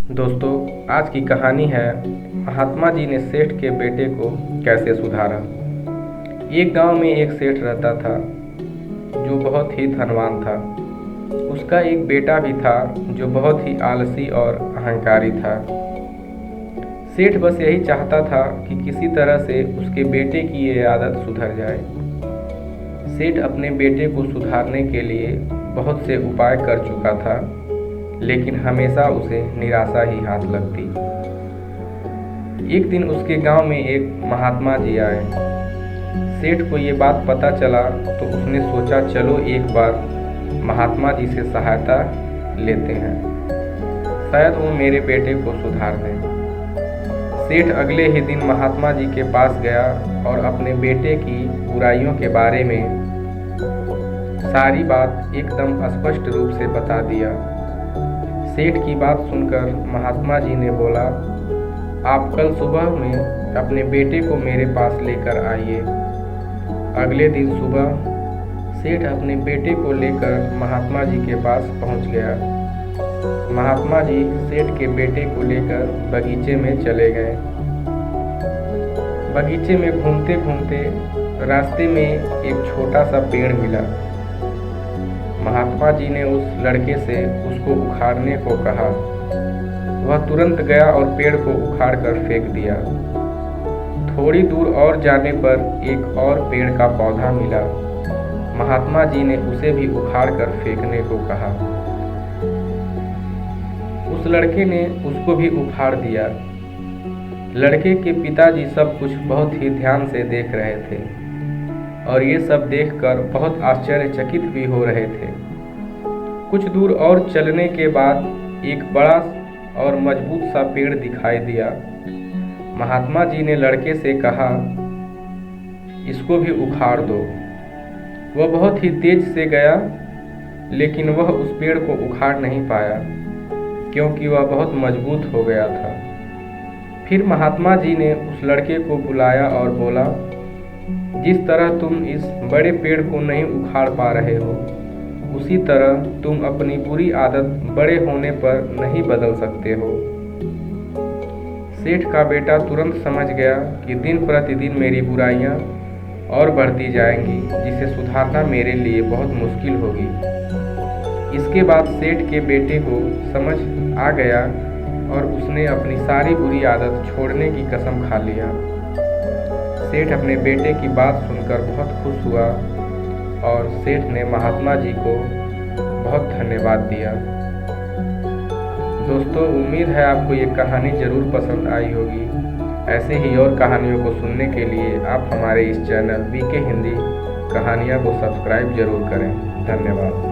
दोस्तों, आज की कहानी है महात्मा जी ने सेठ के बेटे को कैसे सुधारा। एक गांव में एक सेठ रहता था जो बहुत ही धनवान था। उसका एक बेटा भी था जो बहुत ही आलसी और अहंकारी था। सेठ बस यही चाहता था कि किसी तरह से उसके बेटे की ये आदत सुधर जाए। सेठ अपने बेटे को सुधारने के लिए बहुत से उपाय कर चुका था, लेकिन हमेशा उसे निराशा ही हाथ लगती। एक दिन उसके गांव में एक महात्मा जी आए। सेठ को ये बात पता चला तो उसने सोचा, चलो एक बार महात्मा जी से सहायता लेते हैं, शायद वो मेरे बेटे को सुधार दें। सेठ अगले ही दिन महात्मा जी के पास गया और अपने बेटे की बुराइयों के बारे में सारी बात एकदम स्पष्ट रूप से बता दिया। सेठ की बात सुनकर महात्मा जी ने बोला, आप कल सुबह में अपने बेटे को मेरे पास लेकर आइए। अगले दिन सुबह सेठ अपने बेटे को लेकर महात्मा जी के पास पहुंच गया। महात्मा जी सेठ के बेटे को लेकर बगीचे में चले गए। बगीचे में घूमते घूमते रास्ते में एक छोटा सा पेड़ मिला। महात्मा जी ने उस लड़के से उसको उखाड़ने को कहा। वह तुरंत गया और पेड़ को उखाड़ कर फेंक दिया। थोड़ी दूर और जाने पर एक और पेड़ का पौधा मिला। महात्मा जी ने उसे भी उखाड़ कर फेंकने को कहा। उस लड़के ने उसको भी उखाड़ दिया। लड़के के पिताजी सब कुछ बहुत ही ध्यान से देख रहे थे और ये सब देखकर बहुत आश्चर्यचकित भी हो रहे थे। कुछ दूर और चलने के बाद एक बड़ा और मजबूत सा पेड़ दिखाई दिया। महात्मा जी ने लड़के से कहा, इसको भी उखाड़ दो। वह बहुत ही तेज से गया, लेकिन वह उस पेड़ को उखाड़ नहीं पाया क्योंकि वह बहुत मजबूत हो गया था। फिर महात्मा जी ने उस लड़के को बुलाया और बोला, जिस तरह तुम इस बड़े पेड़ को नहीं उखाड़ पा रहे हो, उसी तरह तुम अपनी बुरी आदत बड़े होने पर नहीं बदल सकते हो। सेठ का बेटा तुरंत समझ गया कि दिन प्रतिदिन मेरी बुराइयां और बढ़ती जाएंगी, जिसे सुधारना मेरे लिए बहुत मुश्किल होगी। इसके बाद सेठ के बेटे को समझ आ गया और उसने अपनी सारी बुरी आदत छोड़ने की कसम खा लिया। सेठ अपने बेटे की बात सुनकर बहुत खुश हुआ और सेठ ने महात्मा जी को बहुत धन्यवाद दिया। दोस्तों, उम्मीद है आपको ये कहानी ज़रूर पसंद आई होगी। ऐसे ही और कहानियों को सुनने के लिए आप हमारे इस चैनल वीके हिंदी कहानियाँ को सब्सक्राइब जरूर करें। धन्यवाद।